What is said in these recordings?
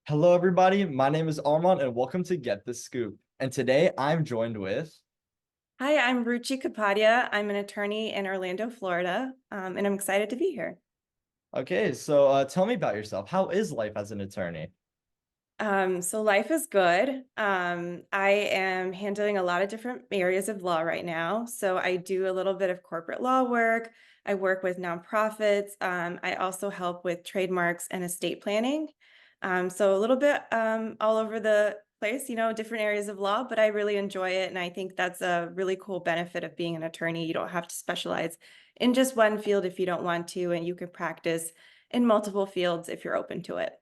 Hello, everybody. My name is Armand, and welcome to Get the Scoop. And today I'm joined with. Hi, I'm Ruchi Kapadia. I'm an attorney in Orlando, Florida, and I'm excited to be here. Okay, so tell me about yourself. How is life as an attorney? So life is good. I am handling a lot of different areas of law right now. So I do a little bit of corporate law work. I work with nonprofits. I also help with trademarks and estate planning. So a little bit all over the place, different areas of law, but I really enjoy it. And I think that's a really cool benefit of being an attorney. You don't have to specialize in just one field if you don't want to, and you can practice in multiple fields if you're open to it.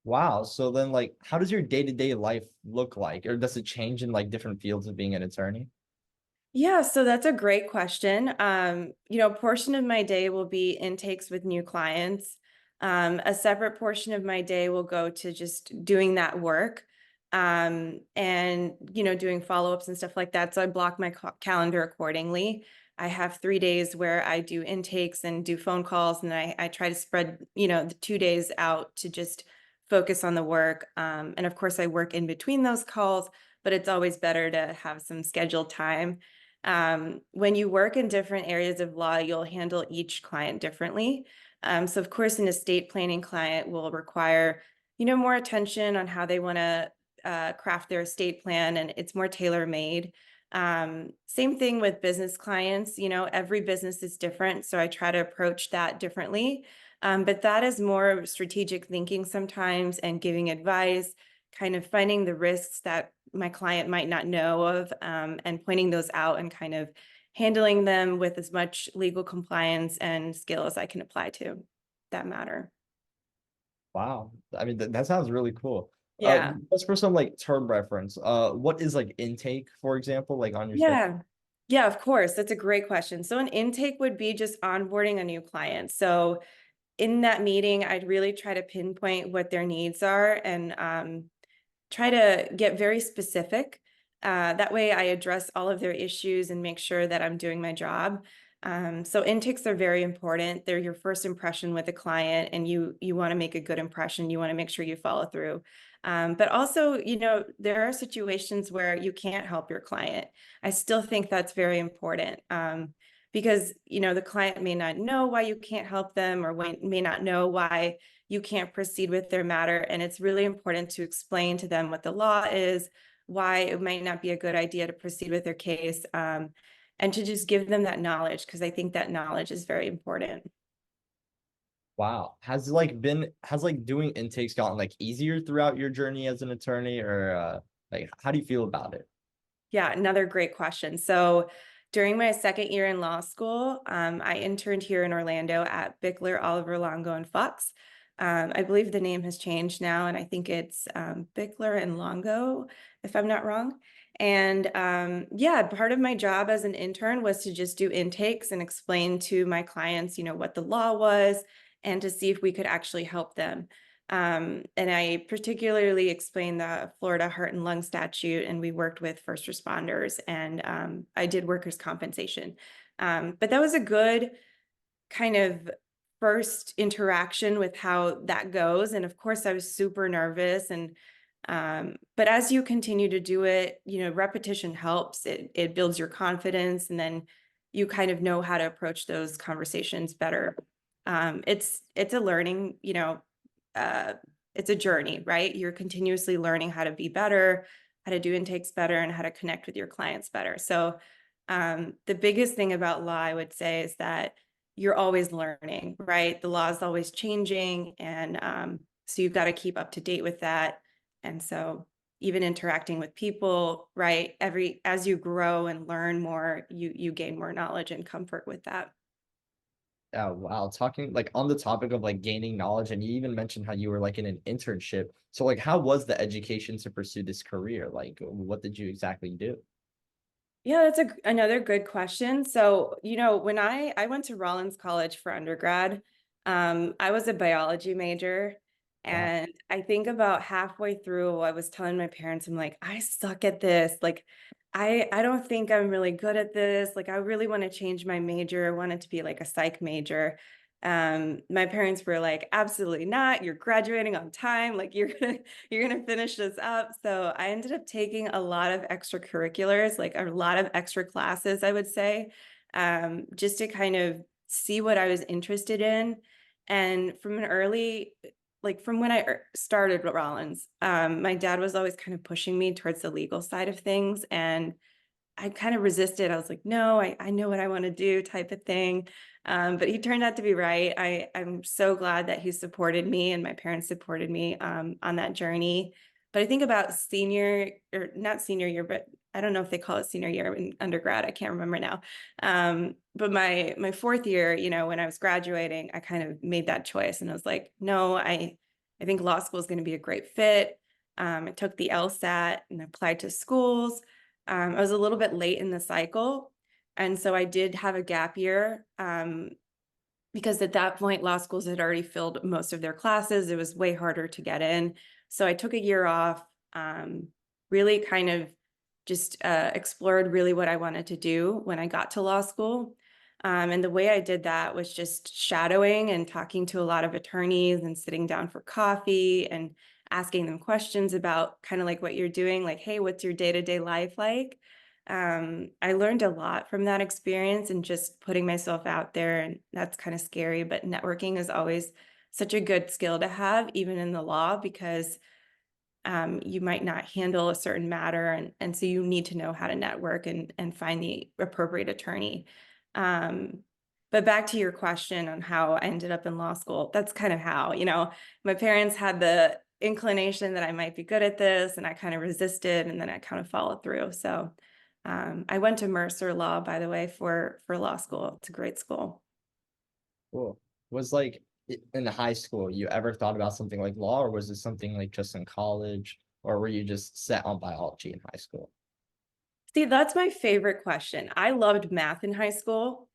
Wow. So then, how does your day-to-day life look like? Or does it change in different fields of being an attorney? Yeah, so that's a great question. A portion of my day will be intakes with new clients. A separate portion of my day will go to just doing that work, and doing follow-ups and stuff like that. So I block my calendar accordingly. I have 3 days where I do intakes and do phone calls, and I try to spread, the 2 days out to just focus on the work. And of course, I work in between those calls, but it's always better to have some scheduled time. When you work in different areas of law, you'll handle each client differently. So of course, an estate planning client will require, more attention on how they want to craft their estate plan, and it's more tailor-made. Same thing with business clients, every business is different, so I try to approach that differently. But that is more strategic thinking sometimes and giving advice, kind of finding the risks that my client might not know of, and pointing those out and kind of handling them with as much legal compliance and skill as I can apply to that matter. Wow. I mean, that sounds really cool. Yeah. Just for some term reference, what is intake, for example, on your schedule? Yeah. Yeah, of course. That's a great question. So an intake would be just onboarding a new client. So in that meeting, I'd really try to pinpoint what their needs are and try to get very specific. That way I address all of their issues and make sure that I'm doing my job. So intakes are very important. They're your first impression with a client, and you want to make a good impression. You want to make sure you follow through. But also, there are situations where you can't help your client. I still think that's very important. Because the client may not know why you can't help them, or may not know why you can't proceed with their matter. And it's really important to explain to them what the law is, why it might not be a good idea to proceed with their case, and to just give them that knowledge, because I think that knowledge is very important. Wow. Has doing intakes gotten easier throughout your journey as an attorney, or how do you feel about it? Yeah, another great question. So during my second year in law school, I interned here in Orlando at Bickler, Oliver, Longo, and Fox. I believe the name has changed now, and I think it's Bickler and Longo, if I'm not wrong. And yeah, part of my job as an intern was to just do intakes and explain to my clients, what the law was, and to see if we could actually help them. And I particularly explained the Florida Heart and Lung Statute, and we worked with first responders, and I did workers' compensation. But that was a good kind of first interaction with how that goes. And of course, I was super nervous. And but as you continue to do it, repetition helps. It builds your confidence, and then you kind of know how to approach those conversations better. It's a learning, uh, it's a journey, right? You're continuously learning how to be better, how to do intakes better, and how to connect with your clients better. So, the biggest thing about law, I would say, is that you're always learning, right? The law is always changing, and so you've got to keep up to date with that. And so, even interacting with people, right? As you grow and learn more, you gain more knowledge and comfort with that. Oh, wow. Talking on the topic of gaining knowledge, and you even mentioned how you were in an internship. So how was the education to pursue this career? What did you exactly do? Yeah, that's another good question. So, when I went to Rollins College for undergrad, I was a biology major. Wow. And I think about halfway through, I was telling my parents, I'm like, I suck at this. Like, I don't think I'm really good at this. Like, I really want to change my major. I want it to be like a psych major. My parents were like, absolutely not. You're graduating on time. Like you're gonna finish this up. So I ended up taking a lot of extracurriculars, like a lot of extra classes, I would say, just to kind of see what I was interested in. And from an early, like from when I started Rollins, my dad was always kind of pushing me towards the legal side of things. And I kind of resisted. I was like, no, I know what I want to do type of thing. But he turned out to be right. I'm so glad that he supported me and my parents supported me on that journey. But I think about senior or not senior year, but I don't know if they call it senior year in undergrad. I can't remember now. But my fourth year, you know, when I was graduating, I kind of made that choice and I was like, no, I think law school is going to be a great fit. I took the LSAT and applied to schools. I was a little bit late in the cycle. And so I did have a gap year because at that point, law schools had already filled most of their classes. It was way harder to get in. So I took a year off, really kind of just explored really what I wanted to do when I got to law school. And the way I did that was just shadowing and talking to a lot of attorneys and sitting down for coffee and asking them questions about kind of like what you're doing, like, hey, what's your day-to-day life like? I learned a lot from that experience and just putting myself out there, and that's kind of scary, but networking is always such a good skill to have, even in the law, because you might not handle a certain matter, and so you need to know how to network and find the appropriate attorney. Um, but back to your question on how I ended up in law school, that's kind of how, you know, my parents had the inclination that I might be good at this, and I kind of resisted, and then I kind of followed through. So I went to Mercer Law, by the way, for law school. It's a great school. Cool. Was like in high school, you ever thought about something like law, or was it something like just in college, or were you just set on biology in high school? See, that's my favorite question. I loved math in high school.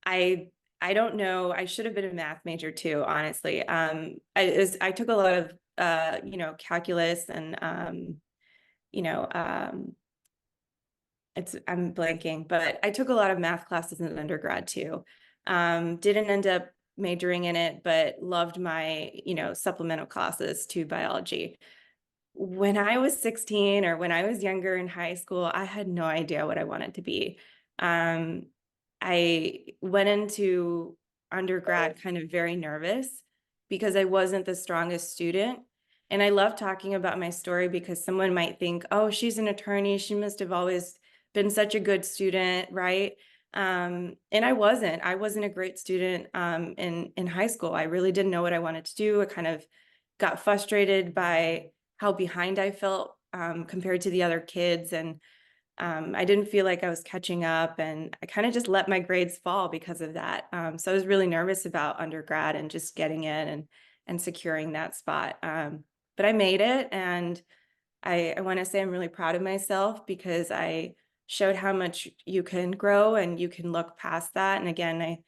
I I don't know. I should have been a math major too, honestly. I took a lot of you know, calculus and you know, I'm blanking, but I took a lot of math classes in undergrad too. Didn't end up majoring in it, but loved my, you know, supplemental classes to biology. When I was 16 or when I was younger in high school, I had no idea what I wanted to be. Um, I went into undergrad kind of very nervous because I wasn't the strongest student. And I love talking about my story because someone might think, oh, she's an attorney. She must have always been such a good student, right? And I wasn't. I wasn't a great student in high school. I really didn't know what I wanted to do. I kind of got frustrated by how behind I felt compared to the other kids. And I didn't feel like I was catching up, and I kind of just let my grades fall because of that. So I was really nervous about undergrad and just getting in and securing that spot. But I made it, and I want to say I'm really proud of myself because I showed how much you can grow and you can look past that. And again,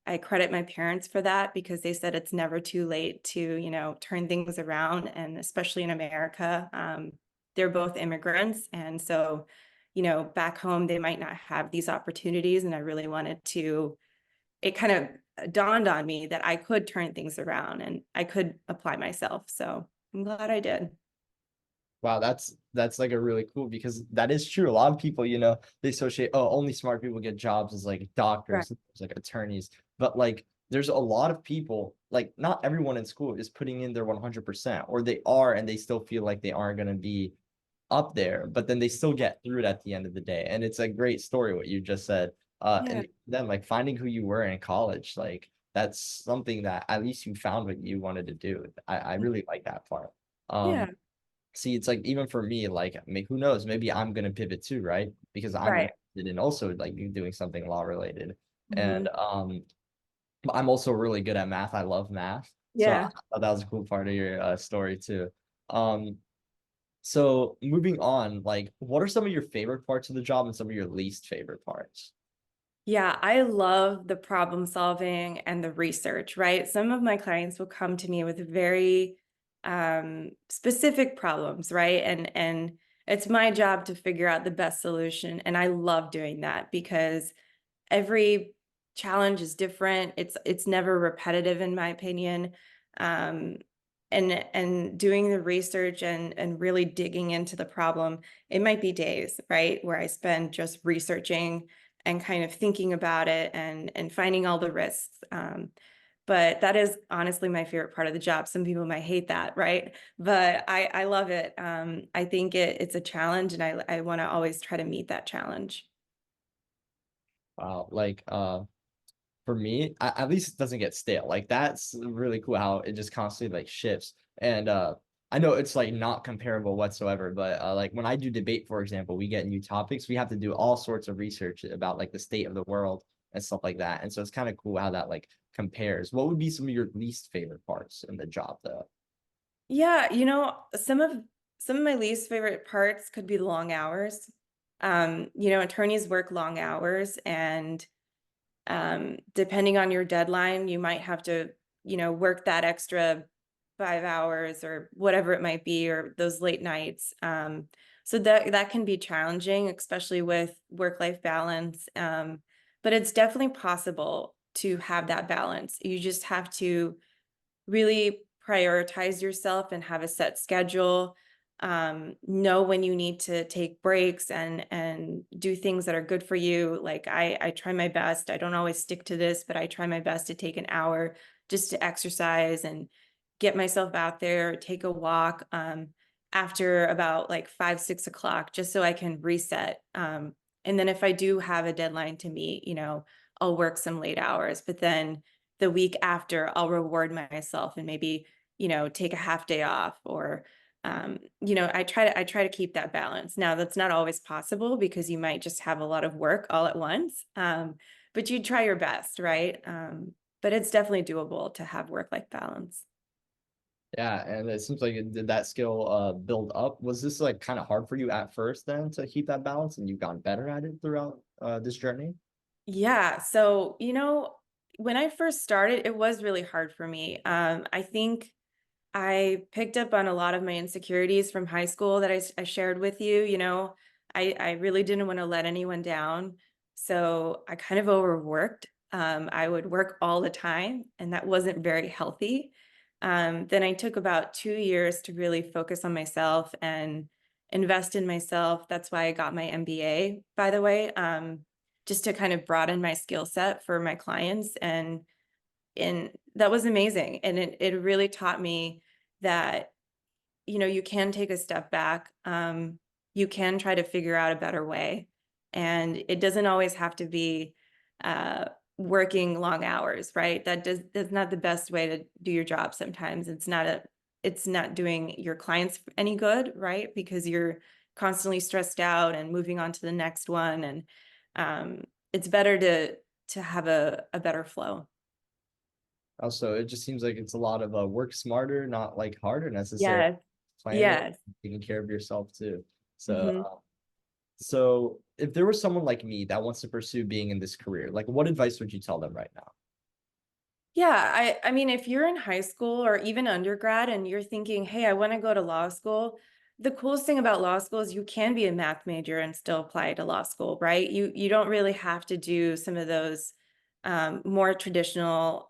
I credit my parents for that because they said it's never too late to, you know, turn things around. And especially in America, they're both immigrants. And so, you know, back home, they might not have these opportunities. And I really wanted to, it kind of dawned on me that I could turn things around and I could apply myself. So I'm glad I did. Wow, that's like a really cool because that is true. A lot of people, they associate, oh, only smart people get jobs as like Right. doctors, like attorneys. But like there's a lot of people, like not everyone in school is putting in their 100%, or they are and they still feel like they aren't going to be up there, but then they still get through it at the end of the day. And it's a great story what you just said. Yeah. And then like finding who you were in college, like that's something that at least you found what you wanted to do. I really like that part. Yeah. See, it's like even for me, like who knows, maybe I'm gonna pivot too, right? Because I'm Right. interested in also like doing something law related. Mhm. And I'm also really good at math. I love math. So I Yeah. thought that was a cool part of your story too. Um, so moving on, like what are some of your favorite parts of the job and some of your least favorite parts? Yeah, I love the problem solving and the research, right? Some of my clients will come to me with very specific problems, right? And it's my job to figure out the best solution. And I love doing that because every challenge is different. It's never repetitive in my opinion. Um, and doing the research and really digging into the problem, it might be days, right, where I spend just researching and kind of thinking about it and finding all the risks. But that is honestly my favorite part of the job. Some people might hate that, right? But I love it. I think it's a challenge, and I want to always try to meet that challenge. Wow, like for me, at least it doesn't get stale. Like that's really cool how it just constantly like shifts. And I know it's like not comparable whatsoever, but like when I do debate, for example, we get new topics. We have to do all sorts of research about like the state of the world and stuff like that. And so it's kind of cool how that like compares. What would be some of your least favorite parts in the job though? Yeah, some of my least favorite parts could be the long hours. Attorneys work long hours, and depending on your deadline, you might have to, work that extra 5 hours or whatever it might be, or those late nights. So that can be challenging, especially with work-life balance. But it's definitely possible to have that balance. You just have to really prioritize yourself and have a set schedule. Know when you need to take breaks and do things that are good for you. Like I try my best. I don't always stick to this, but I try my best to take an hour just to exercise and get myself out there, take a walk after about like 5, 6 o'clock, just so I can reset. And then if I do have a deadline to meet, I'll work some late hours, but then the week after I'll reward myself and maybe, take a half day off, or I try to keep that balance. Now that's not always possible because you might just have a lot of work all at once. But you try your best, right? But it's definitely doable to have work-life balance. Yeah, and it seems like did that skill build up? Was this like kind of hard for you at first then to keep that balance and you've gotten better at it throughout this journey? Yeah. So, when I first started, it was really hard for me. I think I picked up on a lot of my insecurities from high school that I shared with you. I really didn't want to let anyone down. So I kind of overworked. I would work all the time, and that wasn't very healthy. Then I took about 2 years to really focus on myself and invest in myself. That's why I got my MBA, by the way, just to kind of broaden my skill set for my clients. And that was amazing. And it really taught me that, you can take a step back. You can try to figure out a better way. And it doesn't always have to be uh, working long hours, right? That's not the best way to do your job sometimes. It's not doing your clients any good, right? Because you're constantly stressed out and moving on to the next one. And it's better to have a better flow. Also, it just seems like it's a lot of work smarter, not like harder necessarily. Yes. Planning, Yes. taking care of yourself too. So, Mhm. so if there was someone like me that wants to pursue being in this career, like what advice would you tell them right now? Yeah, I mean, if you're in high school or even undergrad and you're thinking, hey, I want to go to law school, the coolest thing about law school is you can be a math major and still apply to law school, right? You don't really have to do some of those more traditional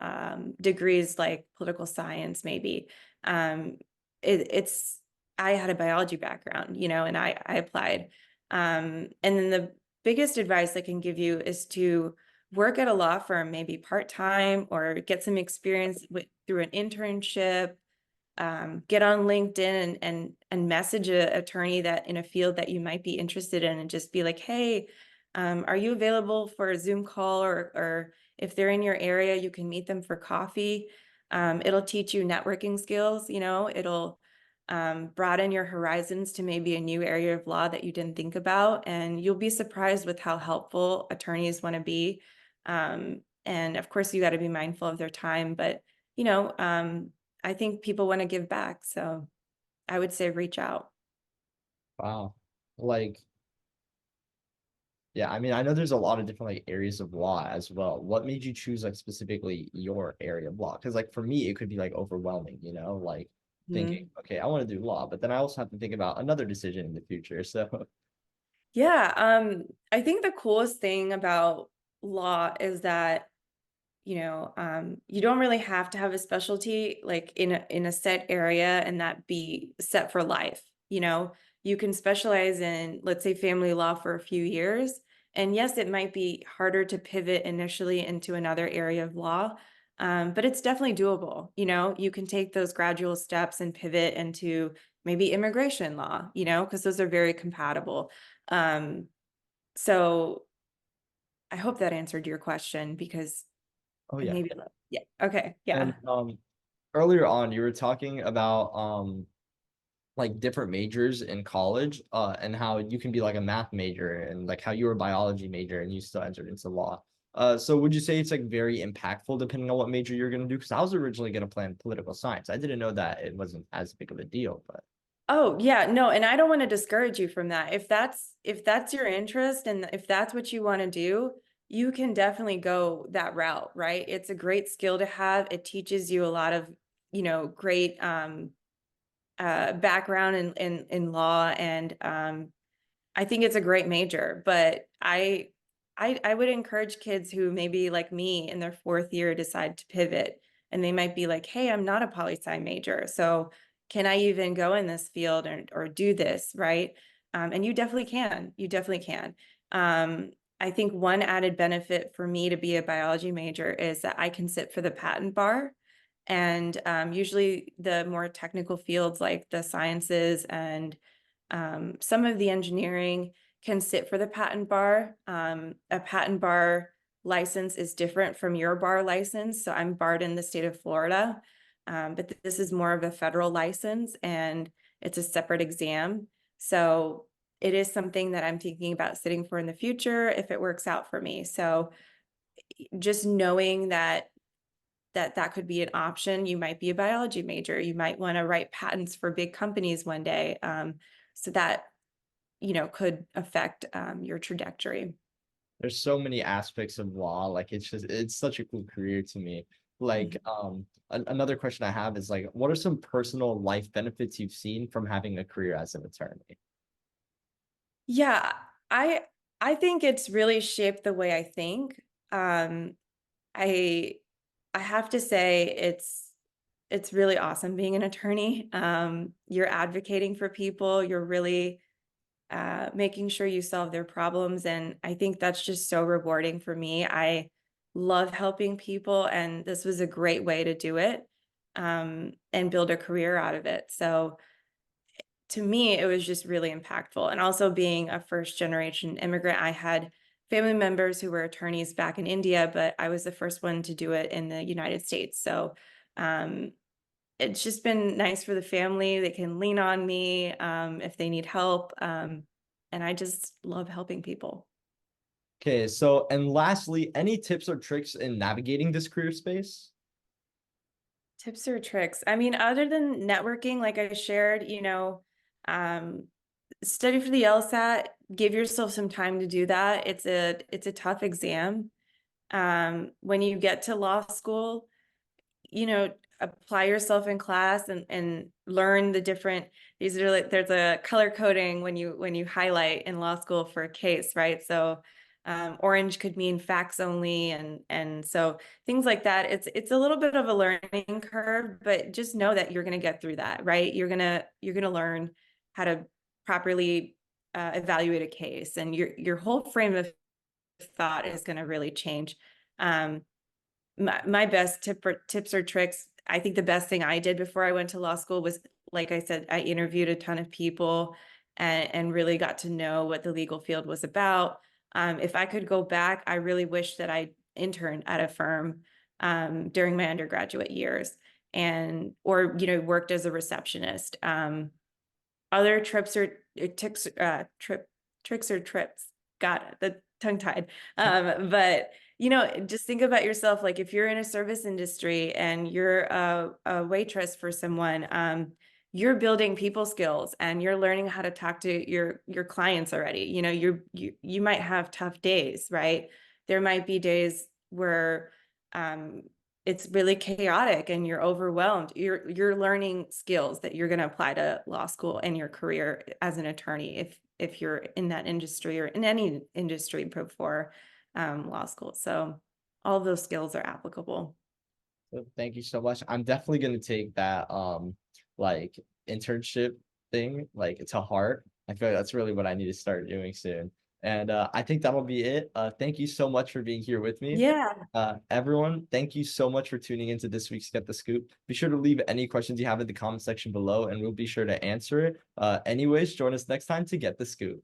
degrees like political science, maybe. Um, it's I had a biology background, and I applied. And then the biggest advice I can give you is to work at a law firm, maybe part-time, or get some experience through an internship. Get on LinkedIn and message an attorney that in a field that you might be interested in, and just be like, hey, are you available for a Zoom call, or if they're in your area, you can meet them for coffee. It'll teach you networking skills, it'll broaden your horizons to maybe a new area of law that you didn't think about, and you'll be surprised with how helpful attorneys want to be. And of course, you got to be mindful of their time, but you know, um, I think people want to give back. So I would say reach out. Wow. Like, yeah, I mean, I know there's a lot of different like areas of law as well. What made you choose like specifically your area of law? Because like for me, it could be like overwhelming, like thinking, Mhm. okay, I want to do law, but then I also have to think about another decision in the future. So, Yeah, I think the coolest thing about law is that you don't really have to have a specialty like in a set area and that be set for life. You can specialize in, let's say, family law for a few years. And yes, it might be harder to pivot initially into another area of law, but it's definitely doable. You can take those gradual steps and pivot into maybe immigration law, because those are very compatible. So I hope that answered your question because Oh yeah. maybe, yeah, okay, yeah. And earlier on you were talking about like different majors in college, and how you can be like a math major and like how you were a biology major and you still entered into law. So would you say it's like very impactful depending on what major you're gonna do? Because I was originally gonna plan political science. I didn't know that it wasn't as big of a deal, but Oh, yeah, no, and I don't want to discourage you from that. If that's your interest and if that's what you want to do, you can definitely go that route, right? It's a great skill to have. It teaches you a lot of, great background in law, and I think it's a great major, but I would encourage kids who maybe like me in their fourth year decide to pivot, and they might be like, hey, I'm not a poli-sci major, so can I even go in this field or do this, right? And you definitely can. You definitely can. I think one added benefit for me to be a biology major is that I can sit for the patent bar. And usually the more technical fields like the sciences and some of the engineering can sit for the patent bar. A patent bar license is different from your bar license. So I'm barred in the state of Florida, but this is more of a federal license and it's a separate exam. So it is something that I'm thinking about sitting for in the future if it works out for me. So just knowing that could be an option. You might be a biology major. You might want to write patents for big companies one day. So that, could affect your trajectory. there's so many aspects of law. Like it's such a cool career to me. Like another question I have is like, what are some personal life benefits you've seen from having a career as an attorney? Yeah, I I think it's really shaped the way I think. I I have to say it's really awesome being an attorney. You're advocating for people. You're really making sure you solve their problems. And I think that's just so rewarding for me. I love helping people, and this was a great way to do it and build a career out of it. So to me, it was just really impactful. And also being a first generation immigrant, I had family members who were attorneys back in India, but I was the first one to do it in the United States. So um, it's just been nice for the family. They can lean on me if they need help. And I just love helping people. Okay, so and lastly, any tips or tricks in navigating this career space? Tips or tricks? I mean, other than networking, like I shared, um, study for the LSAT, give yourself some time to do that. It's a tough exam. When you get to law school, apply yourself in class and learn the different, these are like, there's a color coding when you highlight in law school for a case, right? So orange could mean facts only, and so things like that. It's a little bit of a learning curve, but just know that you're going to get through that, right? You're gonna learn how to properly evaluate a case, and your whole frame of thought is going to really change. Um, my best tips or tricks, I think the best thing I did before I went to law school was, like I said, I interviewed a ton of people and really got to know what the legal field was about. If I could go back, I really wish that I interned at a firm during my undergraduate years and or worked as a receptionist. Other trips or tricks, tricks or trips. Got it. The tongue tied. But just think about yourself. Like if you're in a service industry and you're a waitress for someone, you're building people skills and you're learning how to talk to your clients already. You might have tough days, right? There might be days where um, it's really chaotic and you're overwhelmed. You're learning skills that you're going to apply to law school and your career as an attorney if you're in that industry or in any industry before law school. So all of those skills are applicable. So thank you so much. I'm definitely gonna take that like internship thing like to heart. I feel like that's really what I need to start doing soon. And I think that'll be it. Thank you so much for being here with me. Yeah. Everyone, thank you so much for tuning into this week's Get the Scoop. Be sure to leave any questions you have in the comment section below, and we'll be sure to answer it. Anyways, join us next time to Get the Scoop.